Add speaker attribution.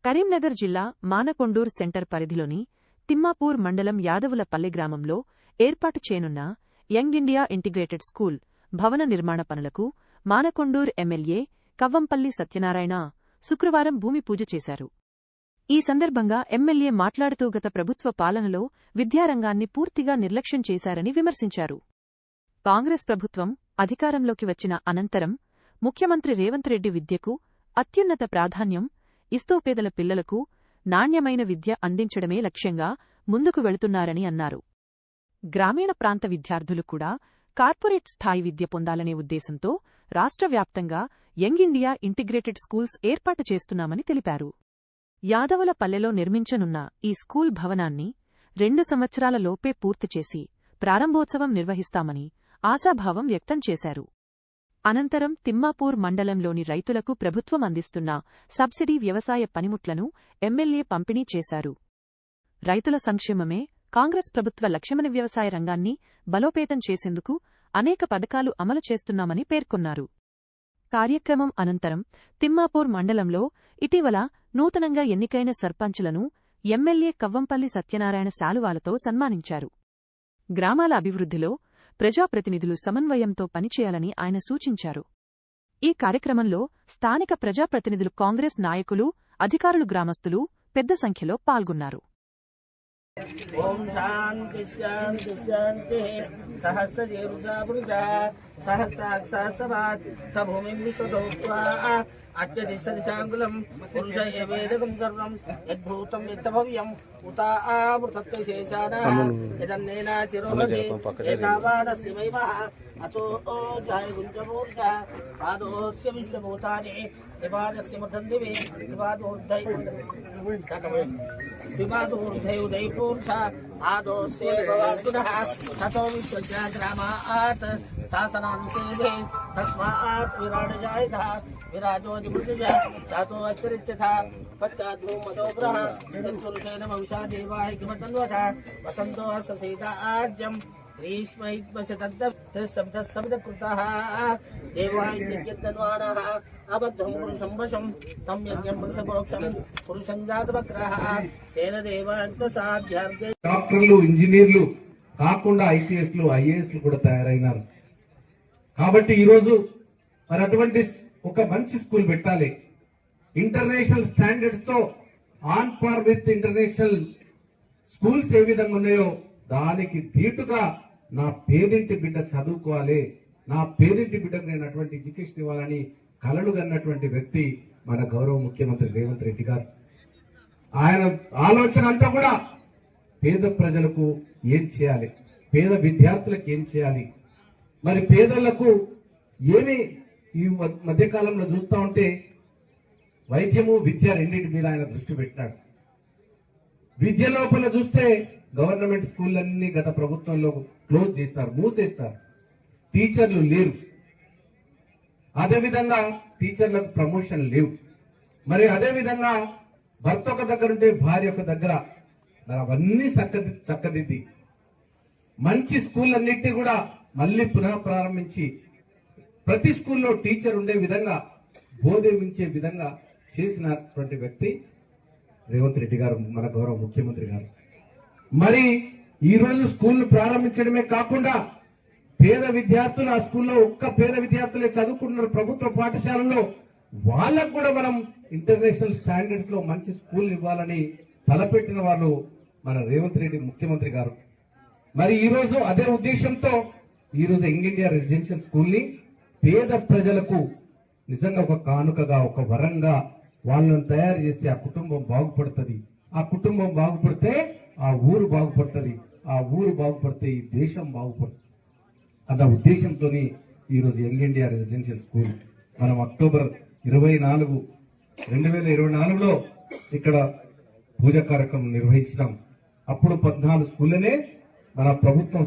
Speaker 1: కరీంనగర్ జిల్లా మానకొండూర్ సెంటర్ పరిధిలోని తిమ్మాపూర్ మండలం యాదవులపల్లె గ్రామంలో ఏర్పాటు చేయనున్న యంగ్ ఇండియా ఇంటిగ్రేటెడ్ స్కూల్ భవన నిర్మాణ పనులకు మానకొండూర్ ఎమ్మెల్యే కవ్వంపల్లి సత్యనారాయణ శుక్రవారం భూమి పూజ చేశారు. ఈ సందర్భంగా ఎమ్మెల్యే మాట్లాడుతూ గత ప్రభుత్వ పాలనలో విద్యారంగాన్ని పూర్తిగా నిర్లక్ష్యం చేశారని విమర్శించారు. కాంగ్రెస్ ప్రభుత్వం అధికారంలోకి వచ్చిన అనంతరం ముఖ్యమంత్రి రేవంత్ రెడ్డి విద్యకు అత్యున్నత ప్రాధాన్యం ఇస్తూ పేదల పిల్లలకు నాణ్యమైన విద్య అందించడమే లక్ష్యంగా ముందుకు వెళుతున్నారని అన్నారు. గ్రామీణ ప్రాంత విద్యార్థులు కూడా కార్పొరేట్ స్థాయి విద్య పొందాలనే ఉద్దేశంతో రాష్ట్ర వ్యాప్తంగా యంగ్ ఇండియా ఇంటిగ్రేటెడ్ స్కూల్స్ ఏర్పాటు చేస్తున్నామని తెలిపారు. యాదవులపల్లెలో నిర్మించనున్న ఈ స్కూల్ భవనాన్ని 2 సంవత్సరాల లోపే పూర్తి చేసి ప్రారంభోత్సవం నిర్వహిస్తామని ఆశాభావం వ్యక్తం చేశారు. అనంతరం తిమ్మాపూర్ మండలంలోని రైతులకు ప్రభుత్వం అందిస్తున్న సబ్సిడీ వ్యవసాయ పనిముట్లను ఎమ్మెల్యే పంపిణీ చేశారు. రైతుల సంక్షేమమే కాంగ్రెస్ ప్రభుత్వ లక్ష్యమని వ్యవసాయ రంగాన్ని బలోపేతం చేసేందుకు అనేక పథకాలు అమలు చేస్తున్నామని పేర్కొన్నారు. కార్యక్రమం అనంతరం తిమ్మాపూర్ మండలంలో ఇటీవల నూతనంగా ఎన్నికైన సర్పంచులను ఎమ్మెల్యే కవ్వంపల్లి సత్యనారాయణ శాలువాలతో సన్మానించారు. గ్రామాల అభివృద్ధిలో ప్రజాప్రతినిధులు సమన్వయంతో పనిచేయాలని ఆయన సూచించారు. ఈ కార్యక్రమంలో స్థానిక ప్రజాప్రతినిధులు, కాంగ్రెస్ నాయకులు, అధికారులు, గ్రామస్తులు పెద్ద సంఖ్యలో పాల్గొన్నారు.
Speaker 2: ఓం శాంతి శాంతి శాంతి సహస్రజేరుజాబృజా సహస్రాక్షాసవాత్ సభూమిం విశ్వదోత్వా అత్యధిష్టదిశాంగులం పురుష ఏవేదకం సర్వం యద్భూతం యచ్చభవ్యం ఉతా ఆమృతత్వశేషానః యదన్నేనాతిరోహతి ఏతావానస్య మహిమః అతో జాయ గుంజమూర్ధ పాదోస్య విశ్వభూతాని త్రిపాదస్య మృతందివే త్రిపాదోర్ధయుదయపూర్ష ఆదోస్య భవార్గుణః తతో విశ్వస్య గ్రామాత్ శాసనాంతే తస్మాత్ విరాడజాయతః విరాజోదిమృతజ చాతో అచ్చరిచ్చథ పశ్చాద్భూమదోగ్రహ యత్పురుషేణ వంశా దేవాయ కిమతన్వథ వసంతో ససీతార్జం గ్రీష్మైత్వశతశబ్దకృతః దేవాయజ్ఞన్వానః అబద్ధం పురుషం వశం తం యజ్ఞం పురుషపరోక్షం పురుషం జాతవక్రః తేన దేవాంతసాధ్యార్జే.
Speaker 3: డాక్టర్లు, ఇంజనీర్లు కాకుండా ఐపీఎస్లు, ఐఏఎస్లు కూడా తయారైనారు. కాబట్టి ఈరోజు మరి అటువంటి ఒక మంచి స్కూల్ పెట్టాలి. ఇంటర్నేషనల్ స్టాండర్డ్స్ తో on par with international schools ఏ విధంగా ఉన్నాయో దానికి ధీటుగా నా పేదింటి బిడ్డ చదువుకోవాలి, నా పేదింటి బిడ్డకు నేను అటువంటి ఎడ్యుకేషన్ ఇవ్వాలని కలలు కన్నటువంటి వ్యక్తి మన గౌరవ ముఖ్యమంత్రి రేవంత్ రెడ్డి గారు. ఆయన ఆలోచన అంతా కూడా పేద ప్రజలకు ఏం చేయాలి, పేద విద్యార్థులకు ఏం చేయాలి, మరి పేదలకు ఏమి ఈ మధ్యకాలంలో చూస్తా ఉంటే వైద్యము, విద్య రెండింటి మీద ఆయన దృష్టి పెట్టినాడు. విద్య లోపల చూస్తే గవర్నమెంట్ స్కూళ్ళన్నీ గత ప్రభుత్వంలో క్లోజ్ చేస్తారు, మూసేస్తారు. టీచర్లు లేరు, అదేవిధంగా టీచర్లకు ప్రమోషన్ లేవు. మరి అదేవిధంగా భర్త ఒక దగ్గర ఉంటే భార్య ఒక దగ్గర, మరి అవన్నీ చక్కదిద్ది మంచి స్కూల్ అన్నిటినీ కూడా మళ్ళీ పునః ప్రారంభించి ప్రతి స్కూల్లో టీచర్ ఉండే విధంగా, బోధించే విధంగా చేసినటువంటి వ్యక్తి రేవంత్ రెడ్డి గారు, మన గౌరవ ముఖ్యమంత్రి గారు. మరి ఈ రోజు స్కూల్ను ప్రారంభించడమే కాకుండా పేద విద్యార్థులు, ఆ స్కూల్లో ఒక్క పేద విద్యార్థులే చదువుకుంటున్నారు ప్రభుత్వ పాఠశాలలో, వాళ్ళకు కూడా మనం ఇంటర్నేషనల్ స్టాండర్డ్స్ లో మంచి స్కూల్ ఇవ్వాలని తలపెట్టిన వాళ్ళు మన రేవంత్ రెడ్డి ముఖ్యమంత్రి గారు. మరి ఈ రోజు అదే ఉద్దేశంతో ఈ రోజు యంగ్ ఇండియా రెసిడెన్షియల్ స్కూల్ ని పేద ప్రజలకు నిజంగా ఒక కానుకగా, ఒక వరంగా వాళ్ళని తయారు చేస్తే ఆ కుటుంబం బాగుపడుతుంది. ఆ కుటుంబం బాగుపడితే ఆ ఊరు బాగుపడుతుంది, ఆ ఊరు బాగుపడితే ఈ దేశం బాగుపడుతుంది అన్న ఉద్దేశంతో ఈరోజు యంగ్ ఇండియా రెసిడెన్షియల్ స్కూల్ మనం అక్టోబర్ 24, 2024లో ఇక్కడ పూజా కార్యక్రమం నిర్వహించినాం. అప్పుడు 14 స్కూళ్ళనే మన ప్రభుత్వం